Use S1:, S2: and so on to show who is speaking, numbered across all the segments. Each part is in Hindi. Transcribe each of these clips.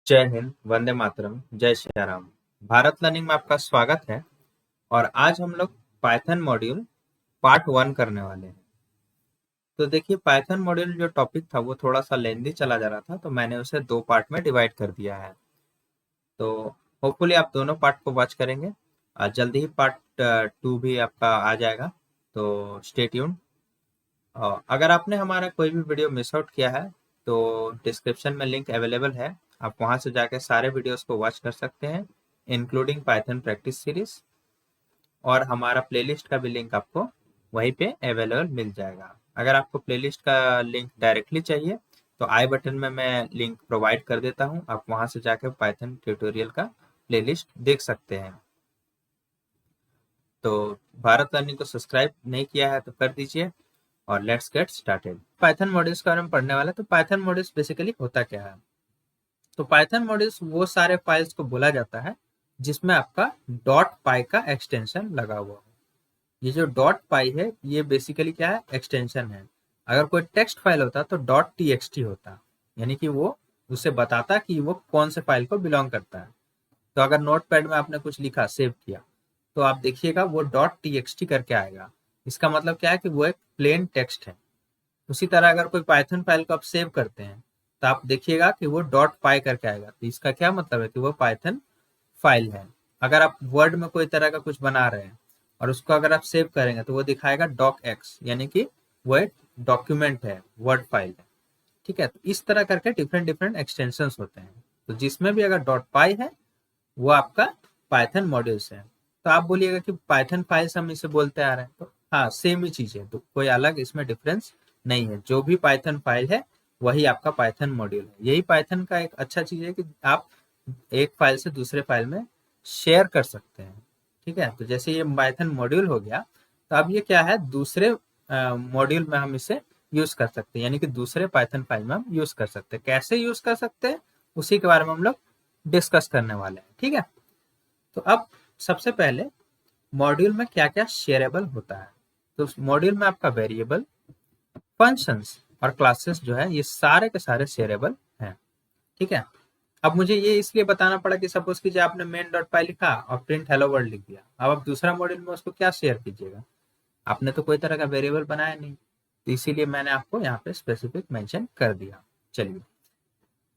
S1: जय हिंद, वंदे मातरम, जय श्री राम। भारत लर्निंग में आपका स्वागत है। और आज हम लोग पाइथन मॉड्यूल पार्ट 1 करने वाले हैं। तो देखिए, पाइथन मॉड्यूल जो टॉपिक था वो थोड़ा सा लेंदी चला जा रहा था, तो मैंने उसे 2 पार्ट में डिवाइड कर दिया है। तो होपफुली आप दोनों पार्ट को वॉच करेंगे। जल्दी ही पार्ट 2 भी आपका आ जाएगा, तो स्टे ट्यून्ड। अगर आपने हमारा कोई भी वीडियो मिस आउट किया है तो डिस्क्रिप्शन में लिंक अवेलेबल है। आप वहां से जाकर सारे वीडियोस को वॉच कर सकते हैं, इंक्लूडिंग पाइथन प्रैक्टिस सीरीज। और हमारा प्लेलिस्ट का भी लिंक आपको वहीं पे अवेलेबल मिल जाएगा। अगर आपको प्लेलिस्ट का लिंक डायरेक्टली चाहिए तो आई बटन में मैं लिंक प्रोवाइड कर देता हूँ, आप वहां से जाकर पाइथन ट्यूटोरियल का प्लेलिस्ट देख सकते हैं। तो भारत लर्निंग को सब्सक्राइब नहीं किया है तो कर दीजिए और let's get started. Python modules के बारे में पढ़ने वाला। तो पाइथन मॉड्यूल्स बेसिकली होता क्या है? तो पाइथन मॉड्यूल्स वो सारे फाइल्स को बोला जाता है जिसमें आपका डॉट पाई का एक्सटेंशन लगा हुआ हो। ये जो डॉट पाई है ये बेसिकली क्या है? एक्सटेंशन है। अगर कोई टेक्स्ट फाइल होता तो डॉट टी होता, यानी कि वो उसे बताता कि वो कौन से फाइल को बिलोंग करता है। तो अगर नोटपैड में आपने कुछ लिखा, सेव किया, तो आप देखिएगा वो डॉट टी करके आएगा। इसका मतलब क्या है कि वो एक प्लेन टेक्स्ट है। उसी तरह अगर कोई पाइथन फाइल को आप सेव करते हैं तो आप देखिएगा कि वो डॉट पाई करके आएगा। तो इसका क्या मतलब है कि वो पाइथन फाइल है। अगर आप वर्ड में कोई तरह का कुछ बना रहे हैं और उसको अगर आप सेव करेंगे तो वो दिखाएगा डॉक एक्स, यानी कि वो एक डॉक्यूमेंट है, वर्ड फाइल है। ठीक है, तो इस तरह करके डिफरेंट डिफरेंट एक्सटेंशन होते हैं। तो जिसमें भी अगर डॉट पाई है वो आपका पाइथन मॉड्यूल्स है। तो आप बोलिएगा कि पाइथन फाइल्स हम इसे बोलते आ रहे हैं, तो हाँ, सेम ही चीज है, तो कोई अलग इसमें डिफरेंस नहीं है। जो भी पाइथन फाइल है वही आपका पाइथन मॉड्यूल है। यही पाइथन का एक अच्छा चीज है कि आप एक फाइल से दूसरे फाइल में शेयर कर सकते हैं। ठीक है, तो जैसे ये पाइथन मॉड्यूल हो गया, तो अब ये क्या है, दूसरे मॉड्यूल में हम इसे यूज कर सकते हैं, यानी कि दूसरे पाइथन फाइल में हम यूज कर सकते हैं। कैसे यूज कर सकते हैं उसी के बारे में हम लोग डिस्कस करने वाले हैं। ठीक है, तो अब सबसे पहले मॉड्यूल में क्या क्या शेयरेबल होता है। तो मॉड्यूल में आपका वेरिएबल, फंक्शंस और क्लासेस जो है ये सारे के सारे शेयरेबल हैं। ठीक है, अब मुझे ये इसलिए बताना पड़ा कि सपोज कीजिए आपने मेन डॉट पाई लिखा और प्रिंट हेलो वर्ल्ड लिख दिया। अब आप दूसरा मॉड्यूल में उसको क्या शेयर कीजिएगा? आपने तो कोई तरह का वेरिएबल बनाया नहीं, तो इसीलिए मैंने आपको यहाँ पे स्पेसिफिक मेंशन कर दिया। चलिए,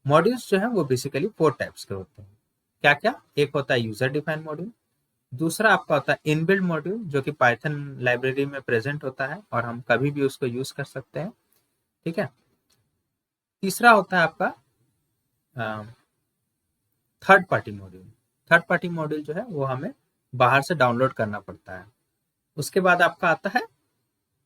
S1: मॉड्यूल्स जो है वो बेसिकली 4 टाइप्स के होते हैं। क्या क्या? एक होता है यूजर डिफाइंड मॉड्यूल, दूसरा आपका होता है इनबिल्ट मॉड्यूल जो कि पाइथन लाइब्रेरी में प्रेजेंट होता है और हम कभी भी उसको यूज कर सकते हैं। ठीक है, तीसरा होता है आपका third party module. Third party module जो है वो हमें बाहर से डाउनलोड करना पड़ता है। उसके बाद आपका आता है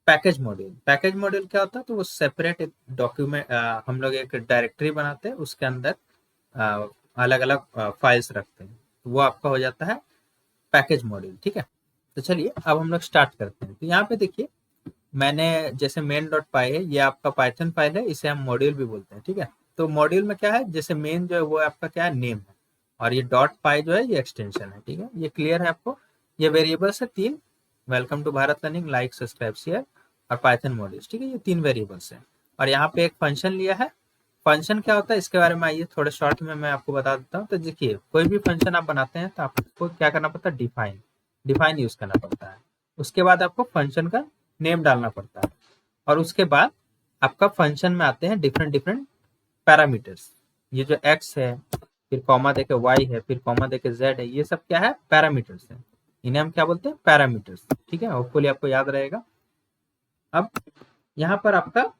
S1: पैकेज मॉड्यूल। पैकेज मॉड्यूल क्या होता है? तो वो सेपरेट एक डॉक्यूमेंट, हम लोग एक डायरेक्टरी बनाते हैं, उसके अंदर अलग अलग फाइल्स रखते हैं, तो वो आपका हो जाता है पैकेज मॉड्यूल। ठीक है, तो चलिए अब हम लोग स्टार्ट करते हैं। तो यहाँ पे देखिए, मैंने जैसे मेन डॉट पाई है, ये आपका पाइथन फाइल है, इसे हम मॉड्यूल भी बोलते हैं। ठीक है, तो मॉड्यूल में क्या है, जैसे मेन जो है वो आपका क्या है, नेम है, और ये डॉट पाई जो है ये एक्सटेंशन है। ठीक है, ये क्लियर है आपको? ये वेरिएबल्स है 3। Welcome to Bharat learning, like subscribe share और पाइथन मॉड्यूल्स। ठीक है, ये 3 वेरिएबल्स है। और यहाँ पे एक फंक्शन लिया है। फंक्शन क्या होता है इसके बारे में आइए थोड़े शॉर्ट में मैं आपको बता देता हूँ। तो देखिए, कोई भी फंक्शन आप बनाते हैं तो आपको क्या करना पड़ता है, डिफाइन डिफाइन यूज करना पड़ता है। उसके बाद आपको फंक्शन का नेम डालना पड़ता है, और उसके बाद आपका फंक्शन में आते हैं डिफरेंट डिफरेंट पैरामीटर्स। ये जो एक्स है, फिर कॉमा देके वाई है, फिर कॉमा देके जेड है, ये सब क्या है, पैरामीटर्स है। इन्हें हम क्या बोलते हैं, पैरामीटर्स। ठीक है, होपफुली आपको याद रहेगा। अब यहाँ पर आपका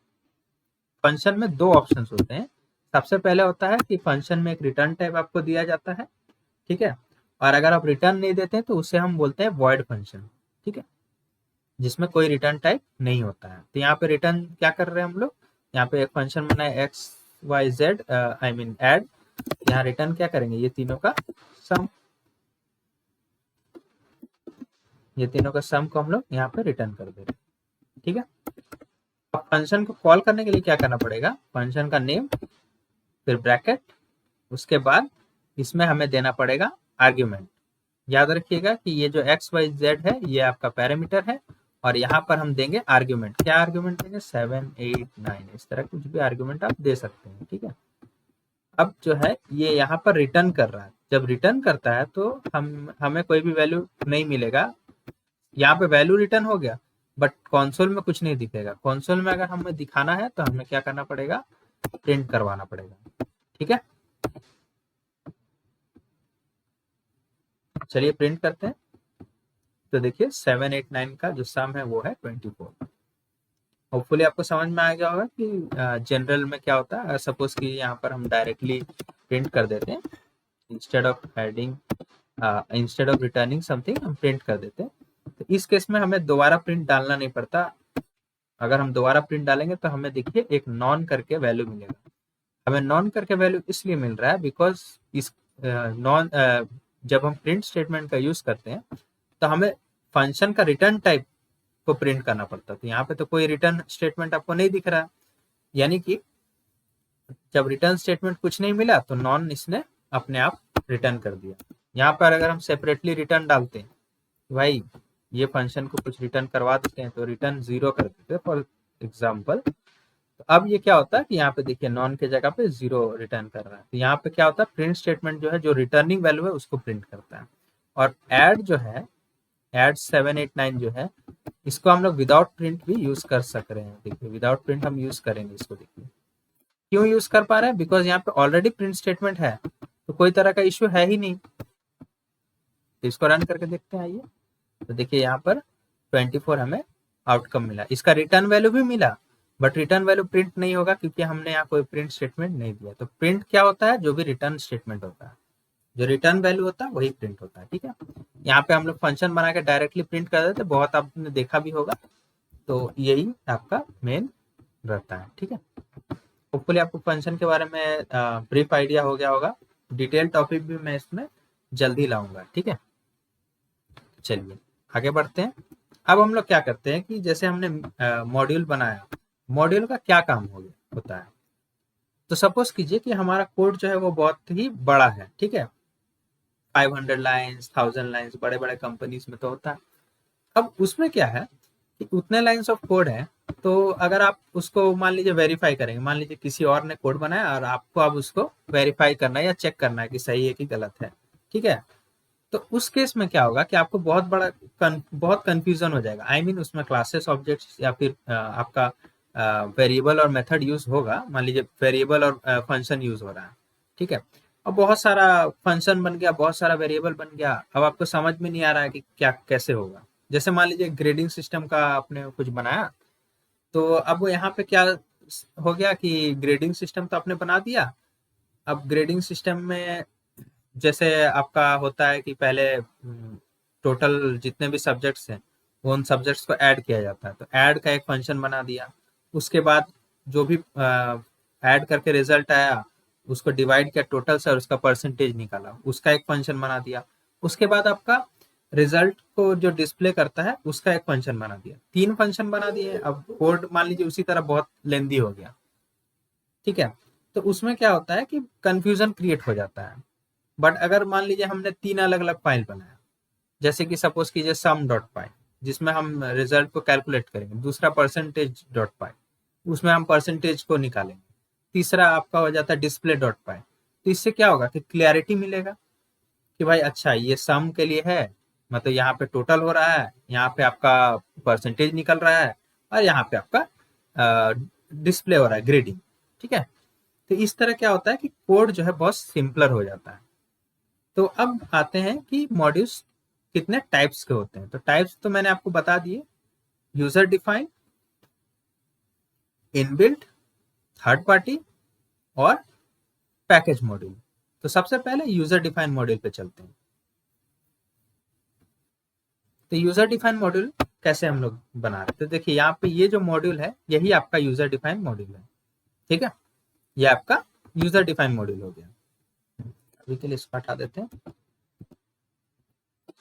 S1: फंक्शन में 2 ऑप्शंस होते हैं। सबसे पहले होता है कि फंक्शन में एक रिटर्न टाइप आपको दिया जाता है। ठीक है, और अगर आप रिटर्न नहीं देते हैं तो उसे हम बोलते हैं वॉइड फंक्शन। ठीक है, जिसमें कोई रिटर्न टाइप नहीं होता है। तो यहाँ पे रिटर्न क्या कर रहे हैं हम लोग, यहाँ पे एक फंक्शन बना है X Y Z, I mean add. यहाँ रिटर्न क्या करेंगे, ये तीनों का सम, ये तीनों का सम को हम लोग यहाँ पे रिटर्न कर दे रहे हैं। ठीक है, अब फंक्शन को कॉल करने के लिए क्या करना पड़ेगा, फंक्शन का नेम, फिर ब्रैकेट, उसके बाद इसमें हमें देना पड़ेगा आर्ग्यूमेंट। याद रखिएगा कि ये जो एक्स वाई जेड है ये आपका पैरामीटर है, और यहाँ पर हम देंगे आर्ग्यूमेंट। क्या आर्ग्यूमेंट देंगे, 7 8 9, इस तरह कुछ भी आर्ग्यूमेंट आप दे सकते हैं। ठीक है, अब जो है ये यहाँ पर रिटर्न कर रहा है, जब रिटर्न करता है तो हमें कोई भी वैल्यू नहीं मिलेगा। यहाँ पे वैल्यू रिटर्न हो गया, बट कंसोल में कुछ नहीं दिखेगा। कंसोल में अगर हमें दिखाना है तो हमें क्या करना पड़ेगा, प्रिंट करवाना पड़ेगा। ठीक है, चलिए प्रिंट करते हैं। तो देखिए 789 का जो सम है वो है 24। होपफुली आपको समझ में आ गया होगा कि जनरल में क्या होता है। सपोज कि यहाँ पर हम डायरेक्टली प्रिंट कर देते हैं, instead of adding, instead of returning something हम प्रिंट कर देते हैं। तो इस केस में हमें दोबारा प्रिंट डालना नहीं पड़ता। अगर हम दोबारा प्रिंट डालेंगे तो हमें देखिए एक नॉन करके वैल्यू मिलेगा। हमें नॉन करके वैल्यू इसलिए मिल रहा है बिकॉज इस नॉन जब हम प्रिंट स्टेटमेंट का यूज करते हैं तो हमें फंक्शन का रिटर्न टाइप को प्रिंट करना पड़ता है। तो यहाँ पे तो कोई रिटर्न स्टेटमेंट आपको नहीं दिख रहा, यानी कि जब रिटर्न स्टेटमेंट कुछ नहीं मिला तो नॉन इसने अपने आप रिटर्न कर दिया। यहाँ पर अगर हम सेपरेटली रिटर्न डालते हैं, भाई ये फंक्शन को कुछ रिटर्न करवा देते हैं, तो रिटर्न 0 कर देते हैं फॉर एग्जाम्पल। तो अब ये क्या होता है कि यहाँ पे देखिए नॉन के जगह पे 0 रिटर्न कर रहा है। तो यहाँ पे क्या होता है, प्रिंट स्टेटमेंट जो है जो रिटर्निंग वैल्यू है उसको प्रिंट करता है। और ऐड जो है, ऐड 789 जो है, इसको हम लोग विदाउट प्रिंट भी यूज कर सक रहे हैं। देखिए विदाउट प्रिंट हम यूज करेंगे इसको। देखिए क्यों यूज कर पा रहे हैं, बिकॉज यहाँ पे ऑलरेडी प्रिंट स्टेटमेंट है, तो कोई तरह का इश्यू है ही नहीं। तो इसको रन करके देखते हैं, आइए। तो देखिए यहाँ पर 24 हमें आउटकम मिला, इसका रिटर्न वैल्यू भी मिला, बट रिटर्न वैल्यू प्रिंट नहीं होगा क्योंकि हमने यहाँ कोई प्रिंट स्टेटमेंट नहीं दिया। तो प्रिंट क्या होता है, जो भी रिटर्न स्टेटमेंट होता है, जो रिटर्न वैल्यू होता है वही प्रिंट होता है। ठीक है, यहाँ पे हम लोग फंक्शन बना के डायरेक्टली प्रिंट कर देते, बहुत आपने देखा भी होगा। तो यही आपका मेन रहता है। ठीक है, होपफुली आपको फंक्शन के बारे में ब्रीफ आइडिया हो गया होगा। डिटेल टॉपिक भी मैं इसमें जल्दी लाऊंगा। ठीक है, चलिए आगे बढ़ते हैं। अब हम लोग क्या करते हैं कि जैसे हमने मॉड्यूल बनाया, मॉड्यूल का क्या काम होता है। तो सपोज कीजिए कि हमारा कोड जो है वो बहुत ही बड़ा है। ठीक है, 500 लाइन्स, 1000 लाइन्स, बड़े बड़े कंपनीज में तो होता है। अब उसमें क्या है कि उतने लाइन्स ऑफ कोड है, तो अगर आप उसको मान लीजिए वेरीफाई करेंगे, मान लीजिए किसी और ने कोड बनाया और आपको अब उसको वेरीफाई करना है या चेक करना है कि सही है कि गलत है। ठीक है, तो उस केस में क्या होगा कि आपको बहुत कंफ्यूजन हो जाएगा। आई मीन उसमें क्लासेस, ऑब्जेक्ट्स या फिर आपका वेरिएबल और मेथड यूज होगा। मान लीजिए वेरिएबल और फंक्शन यूज हो रहा है। ठीक है, अब बहुत सारा फंक्शन बन गया, बहुत सारा वेरिएबल बन गया, अब आपको समझ में नहीं आ रहा है कि क्या कैसे होगा। जैसे मान लीजिए ग्रेडिंग सिस्टम का आपने कुछ बनाया, तो अब वो यहाँ पे क्या हो गया कि ग्रेडिंग सिस्टम तो आपने बना दिया। अब ग्रेडिंग सिस्टम में जैसे आपका होता है कि पहले टोटल जितने भी सब्जेक्ट्स हैं वो उन सब्जेक्ट्स को ऐड किया जाता है, तो ऐड का एक फंक्शन बना दिया। उसके बाद जो भी ऐड करके रिजल्ट आया उसको डिवाइड किया टोटल से और उसका परसेंटेज निकाला, उसका एक फंक्शन बना दिया। उसके बाद आपका रिजल्ट को जो डिस्प्ले करता है उसका एक फंक्शन बना दिया। 3 फंक्शन बना दिए। अब कोड मान लीजिए उसी तरह बहुत लेंदी हो गया। ठीक है, तो उसमें क्या होता है कि कंफ्यूजन क्रिएट हो जाता है। बट अगर मान लीजिए हमने 3 अलग अलग फाइल बनाया, जैसे कि सपोज कीजिए सम डॉट पाई, जिसमें हम रिजल्ट को कैलकुलेट करेंगे, दूसरा परसेंटेज डॉट पाई, उसमें हम परसेंटेज को निकालेंगे, तीसरा आपका हो जाता है डिस्प्ले डॉट पाई। तो इससे क्या होगा कि क्लियरिटी मिलेगा कि भाई अच्छा ये सम के लिए है, मतलब यहाँ पे टोटल हो रहा है, यहाँ पे आपका परसेंटेज निकल रहा है, और यहाँ पे आपका डिस्प्ले हो रहा है, ग्रेडिंग। ठीक है, तो इस तरह क्या होता है कि कोड जो है बहुत सिंपलर हो जाता है। तो अब आते हैं कि मॉड्यूल्स कितने टाइप्स के होते हैं। तो टाइप्स तो मैंने आपको बता दिए, user define, inbuilt, third party और पैकेज मॉड्यूल। तो सबसे पहले यूजर डिफाइन मॉड्यूल पे चलते हैं। तो यूजर डिफाइन मॉड्यूल कैसे हम लोग बना रहे हैं, तो देखिए यहाँ पे ये जो मॉड्यूल है यही आपका यूजर डिफाइन मॉड्यूल है। ठीक है, ये आपका यूजर डिफाइन मॉड्यूल हो गया। अभी के लिए इसको हटा देते हैं।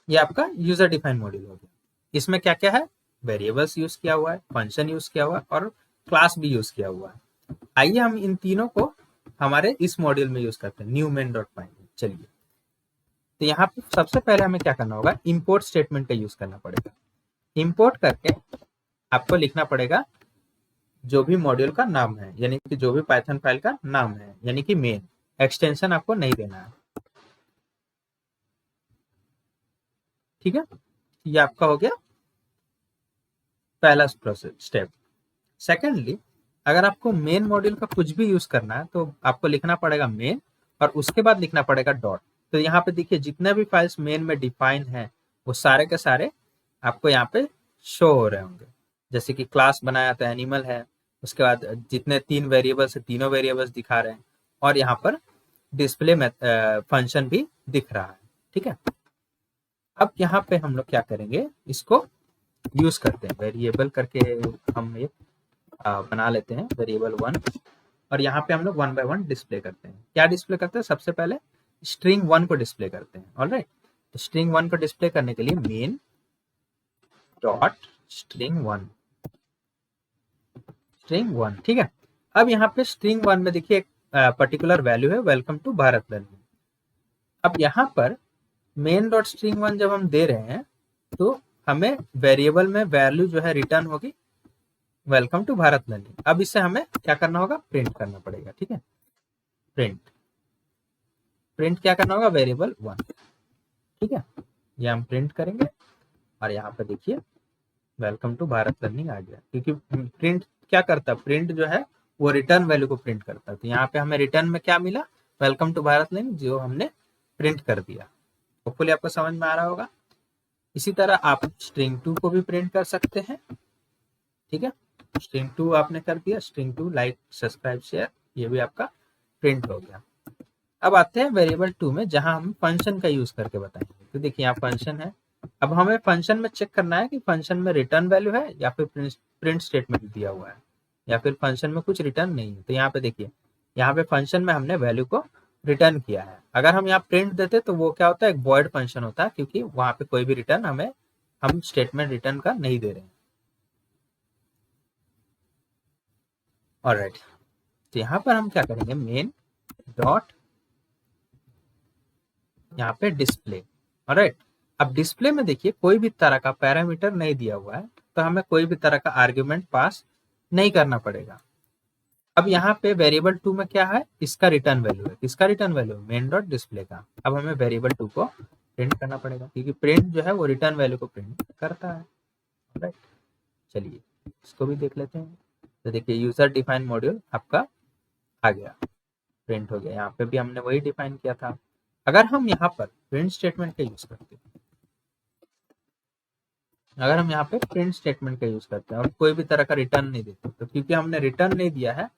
S1: ये आपका यूजर डिफाइन मॉड्यूल हो गया। इसमें क्या क्या है, वेरिएबल्स यूज किया हुआ है, फंक्शन यूज किया हुआ है और क्लास भी यूज किया हुआ है। आइए हम इन तीनों को हमारे इस मॉड्यूल में यूज करते हैं, न्यू मेन डॉट पाई। चलिए, तो यहाँ पे सबसे पहले हमें क्या करना होगा, इंपोर्ट स्टेटमेंट का यूज करना पड़ेगा। इंपोर्ट करके आपको लिखना पड़ेगा जो भी मॉड्यूल का नाम है, यानी कि जो भी पाइथन फाइल का नाम है, यानी कि मेन। एक्सटेंशन आपको नहीं देना है। ठीक है, ये आपका हो गया पहला प्रोसेस स्टेप। सेकेंडली, अगर आपको मेन मॉड्यूल का कुछ भी यूज करना है तो आपको लिखना पड़ेगा मेन, और उसके बाद लिखना पड़ेगा डॉट। तो यहाँ पे देखिए जितने भी फाइल्स मेन में डिफाइन है वो सारे के सारे आपको यहाँ पे शो हो रहे होंगे। जैसे कि क्लास बनाया तो एनिमल है, उसके बाद जितने 3 वेरिएबल्स है तीनों वेरिएबल्स दिखा रहे हैं, और यहाँ पर डिस्प्ले में फंक्शन भी दिख रहा है। ठीक है, अब यहाँ पे हम लोग क्या करेंगे, इसको यूज करते हैं वेरिएबल करके। हम ये बना लेते हैं वेरिएबल 1, और यहाँ पे हम लोग 1 बाय 1 डिस्प्ले करते हैं। क्या डिस्प्ले करते हैं, सबसे पहले स्ट्रिंग 1 को डिस्प्ले करते हैं। ऑलराइट, तो स्ट्रिंग 1 को डिस्प्ले करने के लिए मेन डॉट स्ट्रिंग 1, स्ट्रिंग 1। ठीक है, अब यहाँ पे स्ट्रिंग 1 में देखिए एक पर्टिकुलर वैल्यू है, वेलकम टू भारत लर्निंग। अब यहाँ पर मेन डॉट स्ट्रिंग 1 जब हम दे रहे हैं तो हमें वेरिएबल में वैल्यू जो है रिटर्न होगी वेलकम टू भारत लर्निंग। अब इससे हमें क्या करना होगा, प्रिंट करना पड़ेगा। ठीक है, प्रिंट प्रिंट क्या करना होगा, वेरिएबल 1। ठीक है, ये हम प्रिंट करेंगे, और यहाँ पे देखिए वेलकम टू भारत लर्निंग आ गया, क्योंकि प्रिंट क्या करता है, प्रिंट जो है वो रिटर्न वैल्यू को प्रिंट करता है। तो यहाँ पे हमें रिटर्न में क्या मिला, वेलकम टू भारत लर्निंग, जो हमने प्रिंट कर दिया। होपफुली आपको समझ में आ रहा होगा। इसी तरह आप स्ट्रिंग 2 को भी प्रिंट कर सकते हैं। ठीक है, स्ट्रिंग 2 आपने कर दिया, स्ट्रिंग 2 लाइक सब्सक्राइब शेयर, ये भी आपका प्रिंट हो गया। अब आते हैं वेरिएबल 2 में, जहां हम फंक्शन का यूज करके बताएंगे। तो देखिए यहाँ फंक्शन है। अब हमें फंक्शन में चेक करना है कि फंक्शन में रिटर्न वैल्यू है या फिर प्रिंट स्टेटमेंट दिया हुआ है, या फिर फंक्शन में कुछ रिटर्न नहीं है। तो यहाँ पे देखिए, यहाँ पे फंक्शन में हमने वैल्यू को रिटर्न किया है। अगर हम यहाँ प्रिंट देते तो वो क्या होता है, एक वॉइड फंक्शन होता है, क्योंकि वहां पे कोई भी रिटर्न हम स्टेटमेंट रिटर्न का नहीं दे रहे हैं। ऑलराइट, तो यहाँ पर हम क्या करेंगे, मेन डॉट यहाँ पे डिस्प्ले। ऑलराइट, अब डिस्प्ले में देखिए कोई भी तरह का पैरामीटर नहीं दिया हुआ है, तो हमें कोई भी तरह का आर्ग्यूमेंट पास नहीं करना पड़ेगा। अब यहाँ पे वेरिएबल 2 में क्या है, इसका रिटर्न वैल्यू है। किसका return value, main dot display का। अब हमें वेरिएबल 2 को प्रिंट करना पड़ेगा, क्योंकि प्रिंट जो है वो रिटर्न वैल्यू को प्रिंट करता है। राइट, चलिए इसको भी देख लेते हैं। तो देखिए यूजर डिफाइन मॉड्यूल आपका आ गया, प्रिंट हो गया। यहाँ पे भी हमने वही डिफाइन किया था। अगर हम यहाँ पर प्रिंट स्टेटमेंट का यूज करते हैं, अगर हम यहाँ पे प्रिंट स्टेटमेंट का यूज करते हैं और कोई भी तरह का रिटर्न नहीं देते, तो क्योंकि हमने रिटर्न नहीं दिया है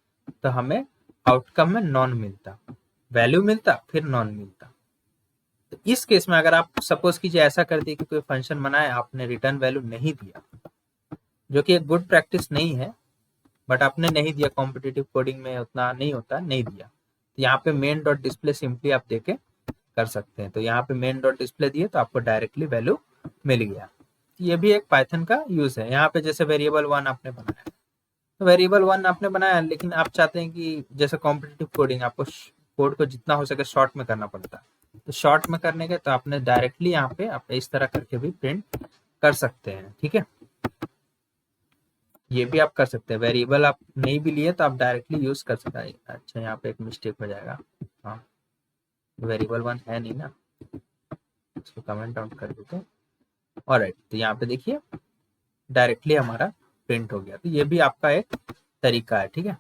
S1: तो हमें आउटकम में नॉन मिलता, वैल्यू मिलता फिर नॉन मिलता। तो इस केस में अगर आप सपोज कीजिए ऐसा कर दिए कि कोई फंक्शन बनाया, आपने रिटर्न वैल्यू नहीं दिया, जो कि एक गुड प्रैक्टिस नहीं है, बट आपने नहीं दिया, कॉम्पिटिटिव कोडिंग में उतना नहीं होता, नहीं दिया, तो यहाँ पे मेन डॉट डिस्प्ले सिंपली आप देके कर सकते हैं। तो यहाँ पे मेन डॉट डिस्प्ले दिए तो आपको डायरेक्टली वैल्यू मिल गया। ये भी एक पाइथन का यूज है। यहाँ पे जैसे वेरिएबल 1 आपने बनाया, तो वेरिएबल 1 आपने बनाया, लेकिन आप चाहते हैं कि जैसे कॉम्पिटिटिव कोडिंग आपको कोड को जितना हो सके शॉर्ट में करना पड़ता है, तो शॉर्ट में करने के तो आपने डायरेक्टली यहाँ पे आप इस तरह करके भी प्रिंट कर सकते हैं। ठीक है, ये भी आप कर सकते हैं। वेरिएबल आप नहीं भी लिए तो आप डायरेक्टली यूज कर सकते हैं। अच्छा, यहाँ पे एक मिस्टेक हो जाएगा, हाँ वेरिएबल 1 है नहीं ना, इसको कमेंट आउट कर देते हैं। ऑलराइट, तो यहाँ पे देखिए डायरेक्टली हमारा प्रिंट हो गया। तो ये भी आपका एक तरीका है। ठीक है,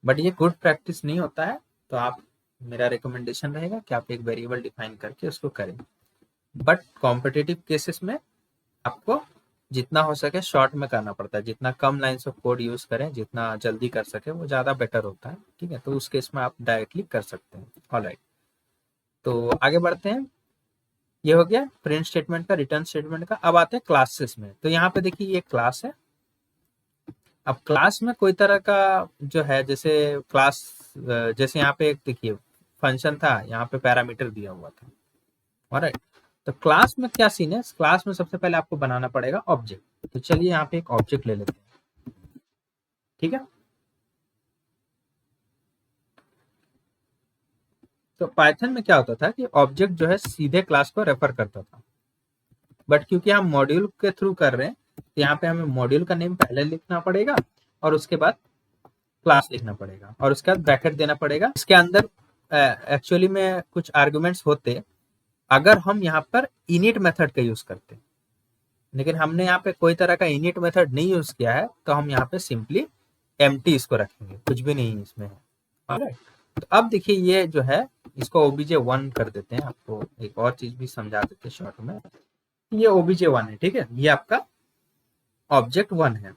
S1: बट ये गुड प्रैक्टिस नहीं होता है, तो आप, मेरा रिकमेंडेशन रहेगा कि आप एक वेरिएबल डिफाइन करके उसको करें। बट कॉम्पिटिटिव केसेस में आपको जितना हो सके शॉर्ट में करना पड़ता है। जितना कम लाइन्स ऑफ कोड यूज करें, जितना जल्दी कर सके, वो ज़्यादा बेटर होता है। ठीक है, तो उस केस में आप डायरेक्टली कर सकते हैं। ऑलराइट, तो आगे बढ़ते हैं। ये हो गया प्रिंट स्टेटमेंट का, रिटर्न स्टेटमेंट का। अब आते हैं क्लासेस में। तो यहाँ पे देखिए ये क्लास है। अब क्लास में कोई तरह का जो है, जैसे क्लास, जैसे यहाँ पे एक देखिए फंक्शन था, यहाँ पे पैरामीटर दिया हुआ था। ऑलराइट, तो क्लास में क्या सीन है, क्लास में सबसे पहले आपको बनाना पड़ेगा ऑब्जेक्ट। तो चलिए यहाँ पे एक ऑब्जेक्ट ले लेते हैं। ठीक है, तो पाइथन में क्या होता था कि ऑब्जेक्ट जो है सीधे क्लास को रेफर करता था, बट क्योंकि हम मॉड्यूल के थ्रू कर रहे हैं, तो यहाँ पे हमें मॉड्यूल का नेम पहले लिखना पड़ेगा और उसके बाद क्लास लिखना पड़ेगा और उसके बाद ब्रैकेट देना पड़ेगा। इसके अंदर एक्चुअली में कुछ आर्गुमेंट्स होते अगर हम यहाँ पर इनिट मेथड का यूज करते, लेकिन हमने यहाँ पे कोई तरह का इनिट मेथड नहीं यूज किया है, तो हम यहाँ पे सिंपली एम्प्टी इसको रखेंगे, कुछ भी नहीं इसमें है। ऑलराइट, तो अब देखिए ये जो है इसको obj1 कर देते हैं। आपको एक और चीज भी समझा देते हैं शॉर्ट में। ये obj1 है, ठीक है, ये आपका ऑब्जेक्ट 1 है।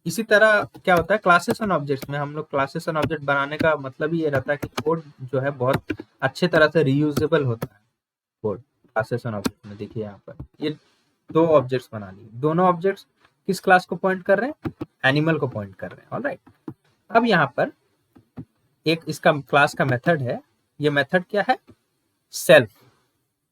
S1: इसी तरह क्या होता है क्लासेस एंड ऑब्जेक्ट्स में, हम लोग क्लासेस एंड ऑब्जेक्ट बनाने का मतलब ही ये रहता है कि कोड जो है बहुत अच्छे तरह से रीयूजेबल होता है। कोड क्लासेस एंड ऑब्जेक्ट में देखिए यहाँ पर ये 2 ऑब्जेक्ट्स बना लिए, दोनों ऑब्जेक्ट्स किस क्लास को पॉइंट कर रहे हैं, एनिमल को पॉइंट कर रहे हैं। ऑलराइट, अब यहाँ पर एक इसका क्लास का मेथड है, ये मेथड क्या है, सेल्फ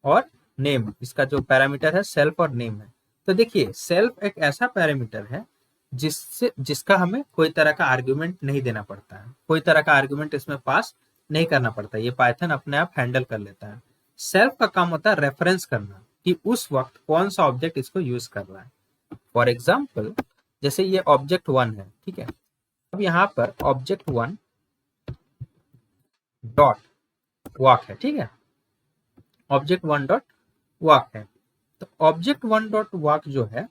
S1: और नेम, इसका जो पैरामीटर है सेल्फ और नेम है। तो देखिए सेल्फ एक ऐसा पैरामीटर है जिसका हमें कोई तरह का आर्गुमेंट नहीं देना पड़ता है, कोई तरह का आर्गुमेंट इसमें पास नहीं करना पड़ता, ये पाइथन अपने आप हैंडल कर लेता है। सेल्फ का काम होता है रेफरेंस करना कि उस वक्त कौन सा ऑब्जेक्ट इसको यूज कर रहा है। फॉर एग्जाम्पल जैसे ये ऑब्जेक्ट 1 है, ठीक है, अब यहाँ पर ऑब्जेक्ट 1 डॉट वॉक है, ठीक है, ऑब्जेक्ट 1 डॉट वॉक है। तो ऑब्जेक्ट 1 डॉट वॉक जो है,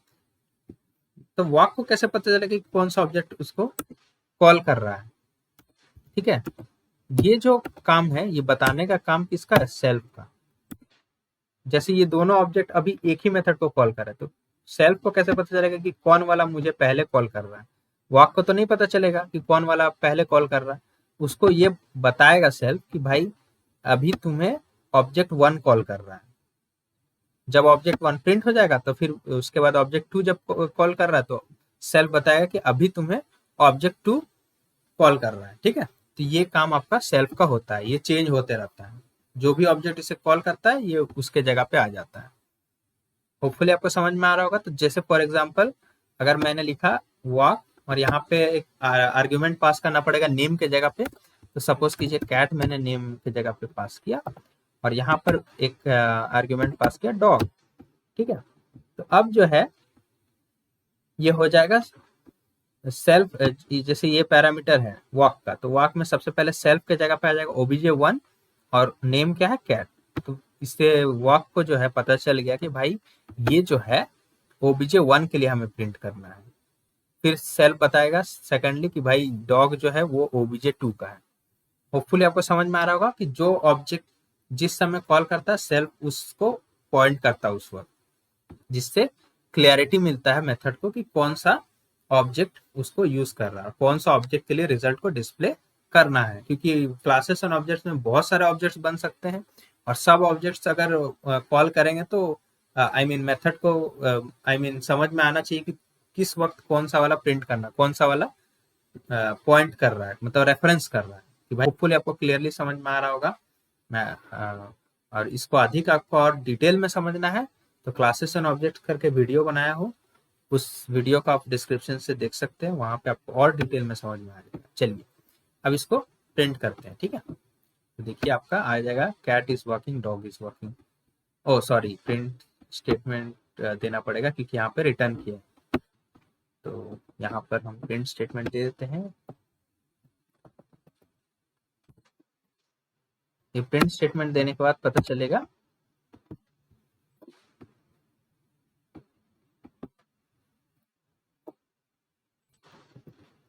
S1: तो वॉक को कैसे पता चलेगा कि कौन सा ऑब्जेक्ट उसको कॉल कर रहा है, ठीक है, ये जो काम है ये बताने का काम किसका है, सेल्फ का। जैसे ये दोनों ऑब्जेक्ट अभी एक ही मेथड को कॉल कर रहे हैं, तो सेल्फ को कैसे पता चलेगा कि कौन वाला मुझे पहले कॉल कर रहा है, वॉक को तो नहीं पता चलेगा कि कौन वाला पहले कॉल कर रहा है, उसको ये बताएगा सेल्फ कि भाई अभी तुम्हें ऑब्जेक्ट 1 कॉल कर रहा है। जब ऑब्जेक्ट 1 प्रिंट हो जाएगा तो फिर उसके बाद ऑब्जेक्ट 2 जब कॉल कर रहा है तो सेल्फ बताएगा कि अभी तुम्हें ऑब्जेक्ट 2 कॉल कर रहा है, ठीक है। तो ये काम आपका सेल्फ का होता है, ये चेंज होते रहता है, जो भी ऑब्जेक्ट इसे कॉल करता है ये उसके जगह पे आ जाता है। होपफुली आपको समझ में आ रहा होगा। तो जैसे फॉर एग्जांपल अगर मैंने लिखा वॉक और यहाँ पे एक आर्ग्यूमेंट पास करना पड़ेगा नेम के जगह पे, तो सपोज कीजिए कैट मैंने नेम के जगह पे पास किया और यहाँ पर एक आर्ग्यूमेंट पास किया डॉग, ठीक है। तो अब जो है ये हो जाएगा सेल्फ, जैसे ये पैरामीटर है वॉक का, तो वॉक में सबसे पहले सेल्फ के जगह पे आ जाएगा obj1 और नेम क्या है कैट। तो इससे वॉक को जो है पता चल गया कि भाई ये जो है obj1 के लिए हमें प्रिंट करना है। फिर सेल्फ बताएगा सेकेंडली कि भाई डॉग जो है वो obj2 का है। होपफुली आपको समझ में आ रहा होगा कि जो ऑब्जेक्ट जिस समय कॉल करता है सेल्फ उसको पॉइंट करता है उस वक्त, जिससे क्लियरिटी मिलता है मेथड को कि कौन सा ऑब्जेक्ट उसको यूज कर रहा है, कौन सा ऑब्जेक्ट के लिए रिजल्ट को डिस्प्ले करना है। क्योंकि क्लासेस एंड ऑब्जेक्ट्स में बहुत सारे ऑब्जेक्ट्स बन सकते हैं और सब ऑब्जेक्ट्स अगर कॉल करेंगे तो आई मीन मेथड को समझ में आना चाहिए कि किस वक्त कौन सा वाला प्रिंट करना, कौन सा वाला पॉइंट कर रहा है, मतलब रेफरेंस कर रहा है। कि भाई होपफुली आपको क्लियरली समझ में आ रहा होगा। मैं और इसको अधिक आपको और डिटेल में समझना है तो क्लासेस एंड ऑब्जेक्ट करके वीडियो बनाया हो, उस वीडियो को आप डिस्क्रिप्शन से देख सकते हैं, वहां पे आपको और डिटेल में समझ में आ जाएगा। चलिए अब इसको प्रिंट करते हैं, ठीक है। तो देखिए आपका आ जाएगा cat is walking dog is walking, oh sorry print statement देना पड़ेगा क्योंकि यहाँ पे रिटर्न किया है, तो यहाँ पर हम प्रिंट स्टेटमेंट दे देते हैं। ये प्रिंट स्टेटमेंट देने के बाद पता चलेगा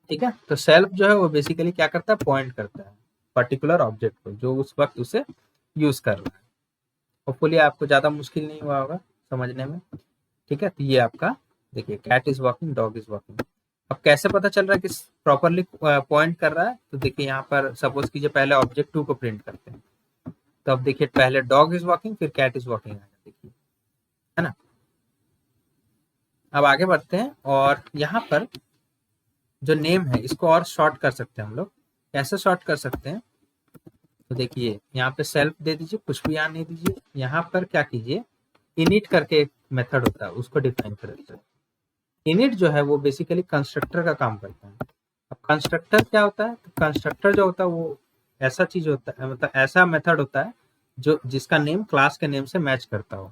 S1: ठीक है। तो सेल्फ जो है वो बेसिकली क्या करता है, पॉइंट करता है पर्टिकुलर ऑब्जेक्ट को जो उस वक्त उसे यूज कर रहा है। होपफुली आपको ज्यादा मुश्किल नहीं हुआ होगा समझने में, ठीक है। तो ये आपका देखिए cat is walking dog is walking. अब कैसे पता चल रहा है कि प्रॉपरली पॉइंट कर रहा है, तो देखिए यहाँ पर सपोज कीजिए पहले ऑब्जेक्ट 2 को प्रिंट करते हैं, तो अब देखिए पहले डॉग इज वॉकिंग फिर कैट इज वॉकिंग आएगा, देखिए है ना। अब आगे बढ़ते हैं और यहाँ पर जो नेम है इसको और शॉर्ट कर सकते हैं हम लोग। कैसे शॉर्ट कर सकते हैं, तो देखिए यहाँ पे सेल्फ दे दीजिए, कुछ भी यहाँ नहीं दीजिए, यहाँ पर क्या कीजिए इनिट करके एक मेथड होता है उसको डिफाइन कर दीजिए। इनिट जो है वो बेसिकली कंस्ट्रक्टर का काम करता है। अब कंस्ट्रक्टर क्या होता है, तो कंस्ट्रक्टर जो होता है वो ऐसा चीज होता है, मतलब ऐसा मेथड होता है जो जिसका नेम क्लास के नेम से मैच करता हो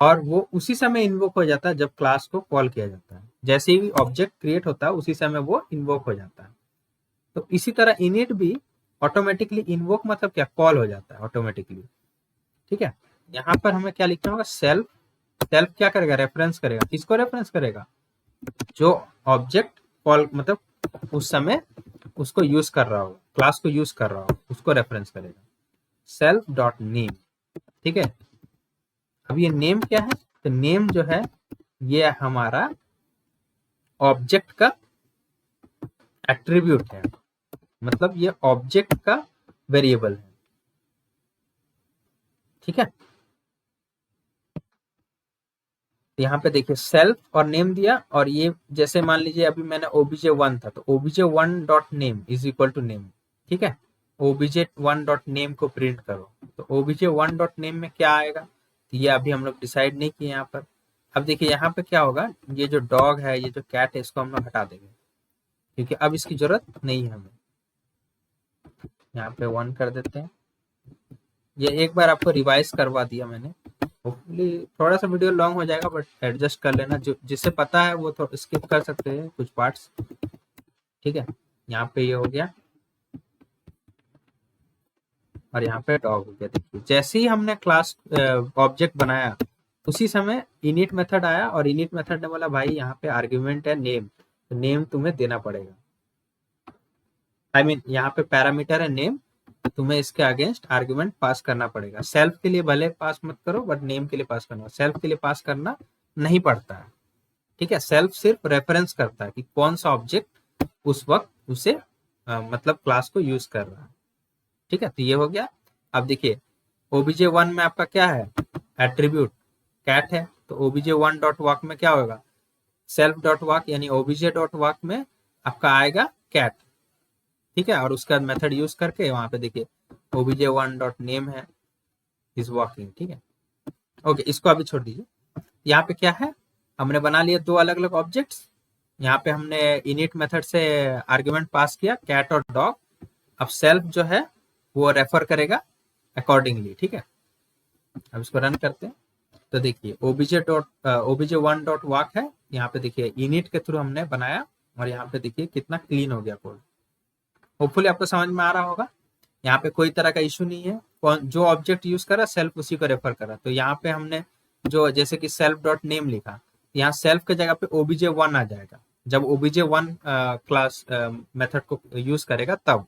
S1: और वो उसी समय इन्वोक हो जाता है जब क्लास को कॉल किया जाता है। जैसे ही ऑब्जेक्ट क्रिएट होता है उसी समय वो इन्वोक हो जाता है। तो इसी तरह इनिट भी ऑटोमेटिकली इन्वोक मतलब क्या, कॉल हो जाता है ऑटोमेटिकली। ठीक है, यहाँ पर हमें क्या लिखना होगा, सेल्फ। सेल्फ क्या करेगा, रेफरेंस करेगा, किसको रेफरेंस करेगा, जो ऑब्जेक्ट कॉल मतलब उस समय उसको यूज कर रहा हो, क्लास को यूज कर रहा हो, उसको रेफरेंस करेगा। Self dot name. ठीक है, अब ये नेम क्या है, तो नेम जो है ये हमारा ऑब्जेक्ट का एट्रीब्यूट है, मतलब ये ऑब्जेक्ट का वेरिएबल है। ठीक है, यहाँ पे देखिए सेल्फ और नेम दिया, और ये जैसे मान लीजिए अभी मैंने obj1 था, तो obj1 dot name is equal to name. ठीक है, obj1 डॉट नेम को प्रिंट करो, तो obj1 डॉट नेम में क्या आएगा, तो ये अभी हम लोग डिसाइड नहीं किए यहाँ पर। अब देखिए यहाँ पे क्या होगा, ये जो डॉग है, ये जो कैट है, इसको हम लोग हटा देंगे, क्योंकि अब इसकी जरूरत नहीं है हमें। यहाँ पे 1 कर देते हैं। ये एक बार आपको रिवाइज करवा दिया मैंने, होपफुली थोड़ा सा वीडियो लॉन्ग हो जाएगा, बट एडजस्ट कर लेना, जो जिसे पता है वो थोड़ा स्किप कर सकते हैं कुछ पार्ट्स। ठीक है, यहाँ पे ये हो गया, और यहाँ पे डॉग हो गया। देखिए जैसे ही हमने क्लास ऑब्जेक्ट बनाया, उसी समय इनिट मेथड आया, और इनिट मेथड ने बोला भाई यहाँ पे आर्ग्यूमेंट है नेम, तो नेम तुम्हें देना पड़ेगा। आई मीन यहाँ पे पैरामीटर है नेम, तुम्हें इसके अगेंस्ट आर्गुमेंट पास करना पड़ेगा। सेल्फ के लिए भले पास मत करो, बट नेम के लिए पास करना। सेल्फ के लिए पास करना नहीं पड़ता है। ठीक है, सेल्फ सिर्फ रेफरेंस करता है कि कौन सा ऑब्जेक्ट उस वक्त उसे मतलब क्लास को यूज कर रहा है। ठीक है, तो ये हो गया। अब देखिए obj1 में आपका क्या है, एट्रीब्यूट कैट है, तो obj1 डॉट वॉक में क्या होगा, सेल्फ डॉट वॉक, यानी obj डॉट वॉक में आपका आएगा कैट। ठीक है, और उसका मेथड यूज करके वहां पे देखिए obj1 डॉट नेम है इज वॉकिंग। ठीक है, ओके, इसको अभी छोड़ दीजिए। यहाँ पे क्या है, हमने बना लिया दो अलग अलग ऑब्जेक्ट्स। यहाँ पे हमने इनिट मेथड से आर्ग्यूमेंट पास किया कैट और डॉग। अब सेल्फ जो है वो रेफर करेगा अकॉर्डिंगली। ठीक है, अब इसको रन करते हैं, तो देखिए obj1 डॉट वॉक है, यहाँ पे देखिए इनिट के थ्रू हमने बनाया, और यहाँ पे देखिए कितना क्लीन हो गया कोड। होपफुली आपको समझ में आ रहा होगा, यहाँ पे कोई तरह का इशू नहीं है। जो ऑब्जेक्ट यूज करा सेल्फ उसी को रेफर करा, तो यहाँ पे हमने जो जैसे कि सेल्फ डॉट नेम लिखा, यहाँ सेल्फ के जगह पे obj1 आ जाएगा, जब obj1 क्लास मेथड को यूज करेगा तब।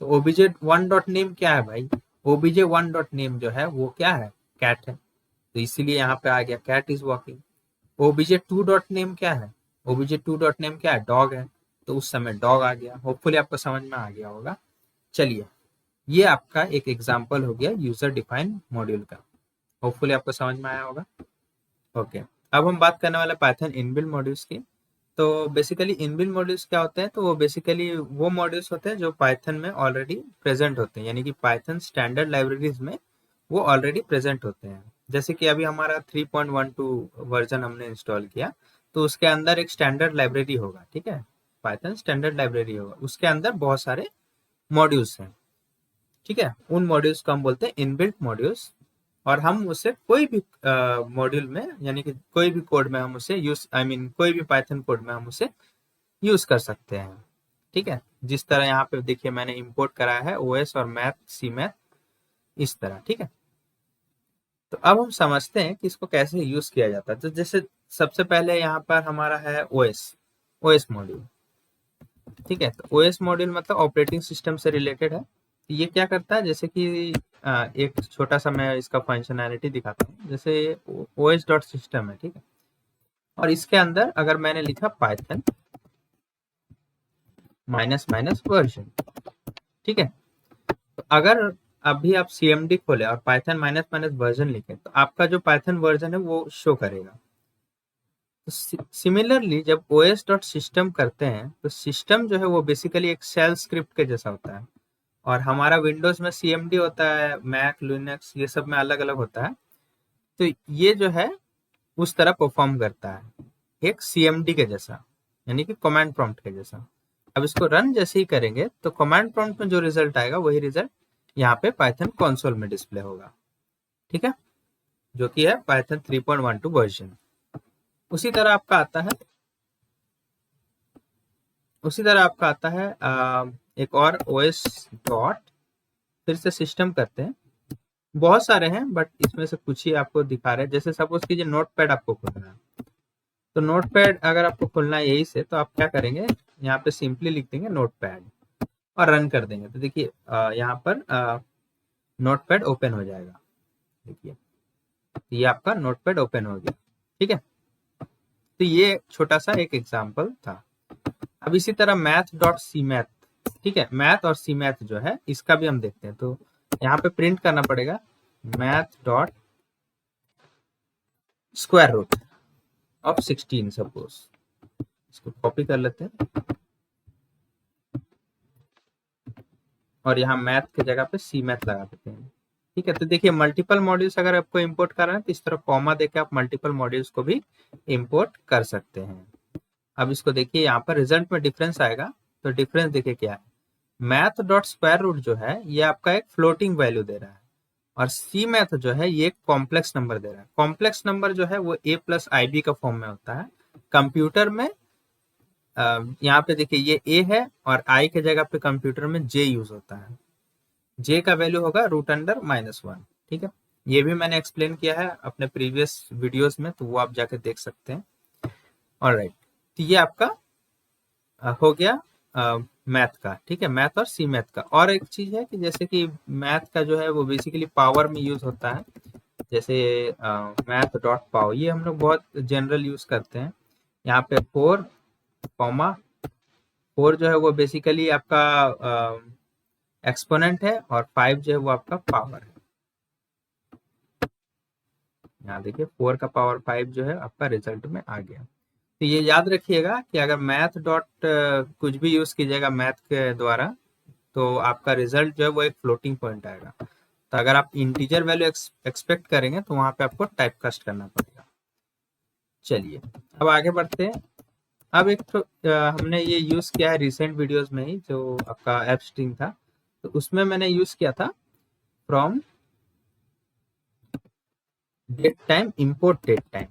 S1: तो obj1 डॉट नेम क्या है भाई, obj1 डॉट नेम जो है वो क्या है, कैट है, तो इसीलिए यहाँ पे आ गया cat is walking. obj2 dot name क्या है, obj2 डॉट नेम क्या है, डॉग है, तो उस समय डॉग आ गया। होपफुली आपको समझ में आ गया होगा। चलिए, ये आपका एक एग्जांपल हो गया यूजर डिफाइंड मॉड्यूल का। होपफुली आपको समझ में आया होगा। ओके, अब हम बात करने वाले पाइथन इनबिल्ट मॉड्यूल्स की। तो बेसिकली इनबिल्ट मॉड्यूल्स क्या होते हैं, तो वो बेसिकली वो मॉड्यूल्स होते हैं जो पाइथन में ऑलरेडी प्रेजेंट होते हैं, यानी कि पाइथन स्टैंडर्ड लाइब्रेरीज में वो ऑलरेडी प्रेजेंट होते हैं। जैसे कि अभी हमारा 3.12 वर्जन हमने इंस्टॉल किया, तो उसके अंदर एक स्टैंडर्ड लाइब्रेरी होगा। ठीक है, पाइथन स्टैंडर्ड लाइब्रेरी होगा, उसके अंदर बहुत सारे मॉड्यूल्स हैं। ठीक है, उन मॉड्यूल्स को हम बोलते हैं इनबिल्ट मॉड्यूल्स, और हम उसे कोई भी मॉड्यूल में, यानी कि कोई भी कोड में हम उसे यूज, आई मीन कोई भी पाइथन कोड में हम उसे यूज कर सकते हैं। ठीक है, जिस तरह यहाँ पे देखिए मैंने इंपोर्ट कराया है ओएस और मैथ, सी मैथ, इस तरह। ठीक है, तो अब हम समझते हैं कि इसको कैसे यूज किया जाता है। तो जैसे सबसे पहले यहाँ पर हमारा है ओएस, ओएस मॉड्यूल। ठीक है, तो ओएस मॉड्यूल मतलब ऑपरेटिंग सिस्टम से रिलेटेड है। ये क्या करता है, जैसे कि एक छोटा सा मैं इसका फंक्शनैलिटी दिखाता हूँ। जैसे ओएस डॉट सिस्टम है, ठीक है, और इसके अंदर अगर मैंने लिखा पाइथन माइनस माइनस वर्जन, ठीक है, तो अगर अभी आप सीएमडी खोले और पाइथन माइनस माइनस वर्जन लिखे, तो आपका जो पाइथन वर्जन है वो शो करेगा। तो सिमिलरली जब ओएस डॉट सिस्टम करते हैं, तो सिस्टम जो है वो बेसिकली एक शेल स्क्रिप्ट के जैसा होता है, और हमारा विंडोज में सीएमडी होता है, मैक, लिनक्स, ये सब में अलग अलग होता है। तो ये जो है उस तरह परफॉर्म करता है, एक सीएमडी के जैसा, यानी कि कमांड प्रॉम्प्ट के जैसा। अब इसको रन जैसे ही करेंगे, तो कमांड प्रॉम्प्ट में जो रिजल्ट आएगा वही रिजल्ट यहाँ पे पाइथन कंसोल में डिस्प्ले होगा। ठीक है, जो कि है पाइथन 3.12 वर्जन। उसी तरह आपका आता है उसी तरह आपका आता है एक और OS डॉट, फिर से सिस्टम करते हैं, बहुत सारे हैं बट इसमें से कुछ ही आपको दिखा रहे हैं। जैसे सपोज कीजिए नोटपैड आपको खोलना है, तो नोटपैड अगर आपको खोलना है यही से, तो आप क्या करेंगे, यहाँ पे सिंपली लिख देंगे नोटपैड और रन कर देंगे। तो देखिए यहाँ पर नोटपैड ओपन हो जाएगा। देखिए ये आपका नोटपैड ओपन हो गया। ठीक है, तो ये छोटा सा एक एग्जाम्पल था। अब इसी तरह मैथ डॉट सी मैथ, ठीक है, मैथ और सी मैथ जो है इसका भी हम देखते हैं। तो यहाँ पे प्रिंट करना पड़ेगा math dot square root of 16 suppose. इसको कॉपी कर लेते हैं और यहाँ मैथ की जगह पे सी मैथ लगा देते हैं। ठीक है, तो देखिए मल्टीपल मॉड्यूल्स अगर आपको इंपोर्ट करना है तो इस तरह कॉमा देके आप मल्टीपल मॉड्यूल्स को भी इंपोर्ट कर सकते हैं। अब इसको देखिए यहाँ पर रिजल्ट में डिफरेंस आएगा। तो डिफरेंस देखिए क्या है, मैथ डॉट स्क्वायर रूट जो है ये आपका एक फ्लोटिंग वैल्यू दे रहा है, और सी मैथ जो है ये एक कॉम्प्लेक्स नंबर दे रहा है। कॉम्प्लेक्स नंबर जो है वो a प्लस IB का फॉर्म में होता है। कंप्यूटर में यहाँ पे देखिए ये a है और i के जगह पे कंप्यूटर में j यूज होता है। j का वैल्यू होगा √(-1). ठीक है, ये भी मैंने एक्सप्लेन किया है अपने प्रीवियस वीडियोस में, तो वो आप जाके देख सकते हैं। ऑलराइट, तो ये आपका हो गया मैथ का। ठीक है, मैथ और सी मैथ का। और एक चीज है कि जैसे कि मैथ का जो है वो बेसिकली पावर में यूज होता है। जैसे मैथ डॉट पावर, ये हम लोग बहुत जनरल यूज करते हैं। यहाँ पे 4 कॉमा 4 जो है वो बेसिकली आपका एक्सपोनेंट है, और 5 जो है वो आपका पावर है। यहाँ देखिए 4 का पावर 5 जो है आपका रिजल्ट में आ गया। तो ये याद रखिएगा कि अगर मैथ डॉट कुछ भी यूज कीजिएगा मैथ के द्वारा, तो आपका रिजल्ट जो है वो एक फ्लोटिंग पॉइंट आएगा। तो अगर आप इंटीजर वैल्यू एक्सपेक्ट करेंगे तो वहां पे आपको टाइप कास्ट करना पड़ेगा। चलिए अब आगे बढ़ते हैं। अब एक तो हमने ये यूज किया है रिसेंट वीडियोस में ही, जो आपका एप स्ट्रिंग था, तो उसमें मैंने यूज किया था from date time import date time,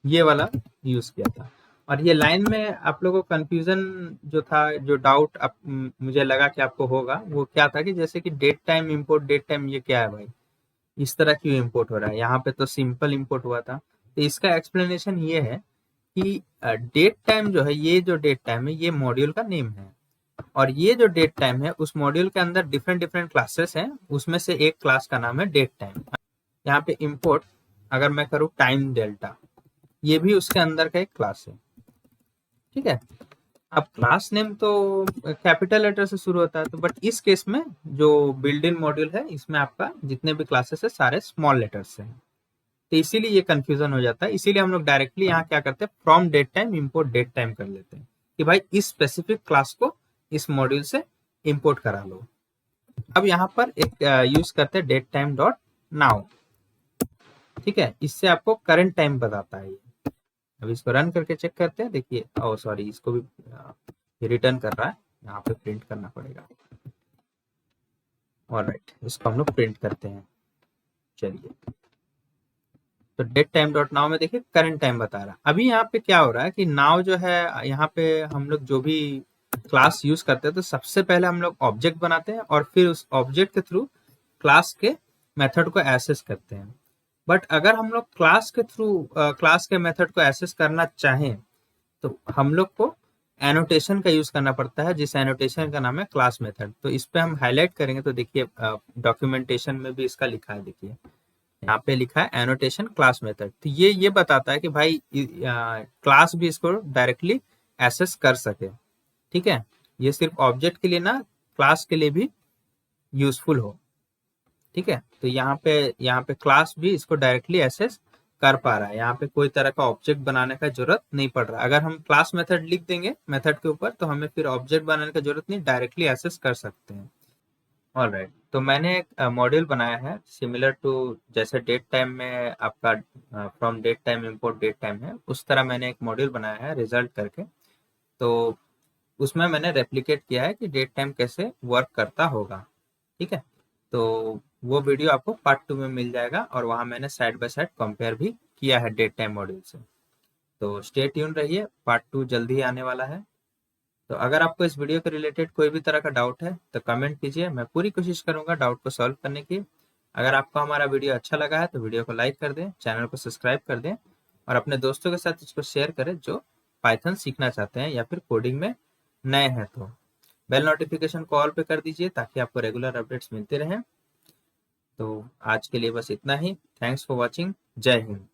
S1: ये वाला यूज किया था। और ये लाइन में आप लोगों को कंफ्यूजन जो था, जो डाउट मुझे लगा कि आपको होगा, वो क्या था कि जैसे कि date time import date time ये क्या है भाई, इस तरह क्यों इंपोर्ट हो रहा है, यहाँ पे तो सिंपल इंपोर्ट हुआ था। तो इसका एक्सप्लेनेशन ये है कि डेट टाइम जो है, ये जो डेट टाइम है ये मॉड्यूल का नेम है, और ये जो डेट टाइम है उस मॉड्यूल के अंदर डिफरेंट डिफरेंट क्लासेस हैं, उसमें से एक क्लास का नाम है डेट टाइम। यहाँ पे इंपोर्ट अगर मैं करूँ टाइम डेल्टा, ये भी उसके अंदर का एक क्लास है। ठीक है, अब क्लास नेम तो कैपिटल लेटर से शुरू होता है, तो बट इस केस में जो बिल्ड इन मॉड्यूल है इसमें आपका जितने भी क्लासेस है सारे स्मॉल लेटर से हैं, तो इसीलिए ये कंफ्यूजन हो जाता है। इसीलिए हम लोग डायरेक्टली यहाँ क्या करते हैं, from date time import date time कर लेते हैं कि भाई इस स्पेसिफिक क्लास को इस मॉड्यूल से इंपोर्ट करा लो। अब यहाँ पर एक यूज करते हैं डेट टाइम डॉट नाउ। ठीक है, इससे आपको करंट टाइम बताता है। अब इसको रन करके चेक करते हैं। देखिए, ओ सॉरी, इसको भी रिटर्न कर रहा है, यहाँ पे प्रिंट करना पड़ेगा। ऑलराइट, इसको हम लोग प्रिंट करते हैं। चलिए, तो डेट टाइम डॉट नाउ में देखिए करंट टाइम बता रहा है। अभी यहाँ पे क्या हो रहा है कि नाउ जो है, यहाँ पे हम लोग जो भी क्लास यूज करते हैं तो सबसे पहले हम लोग ऑब्जेक्ट बनाते हैं और फिर उस ऑब्जेक्ट के थ्रू क्लास के मेथड को एक्सेस करते हैं। बट अगर हम लोग क्लास के थ्रू क्लास के मेथड को एक्सेस करना चाहें तो हम लोग को एनोटेशन का यूज करना पड़ता है, जिस एनोटेशन का नाम है क्लास मेथड। तो इस पे हम हाईलाइट करेंगे तो देखिए डॉक्यूमेंटेशन में भी इसका लिखा है। देखिए यहाँ पे लिखा है एनोटेशन क्लास मेथड। तो ये बताता है कि भाई क्लास भी इसको डायरेक्टली एक्सेस कर सके। ठीक है, ये सिर्फ ऑब्जेक्ट के लिए ना, क्लास के लिए भी यूजफुल हो। ठीक है, तो यहाँ पे क्लास भी इसको डायरेक्टली एक्सेस कर पा रहा है। यहाँ पे कोई तरह का ऑब्जेक्ट बनाने का जरूरत नहीं पड़ रहा। अगर हम क्लास मेथड लिख देंगे मेथड के ऊपर तो हमें फिर ऑब्जेक्ट बनाने का जरूरत नहीं, डायरेक्टली एक्सेस कर सकते हैं। ऑलराइट, तो मैंने एक मॉड्यूल बनाया है सिमिलर टू जैसे डेट टाइम में आपका from date time import date time है, उस तरह मैंने एक मॉड्यूल बनाया है रिजल्ट करके। तो उसमें मैंने रेप्लिकेट किया है कि डेट टाइम कैसे वर्क करता होगा। ठीक है, तो वो वीडियो आपको पार्ट 2 में मिल जाएगा, और वहाँ मैंने साइड बाय साइड कंपेयर भी किया है डेट टाइम मॉड्यूल से। तो स्टे ट्यून रहिए, पार्ट 2 जल्दी ही आने वाला है। तो अगर आपको इस वीडियो के रिलेटेड कोई भी तरह का डाउट है तो कमेंट कीजिए, मैं पूरी कोशिश करूंगा डाउट को सॉल्व करने की। अगर आपको हमारा वीडियो अच्छा लगा है तो वीडियो को लाइक कर दें, चैनल को सब्सक्राइब कर दें और अपने दोस्तों के साथ इसको शेयर करें जो पाइथन सीखना चाहते हैं या फिर कोडिंग में नए हैं। तो बेल नोटिफिकेशन को ऑल पे कर दीजिए ताकि आपको रेगुलर अपडेट्स मिलते रहें। तो आज के लिए बस इतना ही। Thanks for watching. जय हिंद।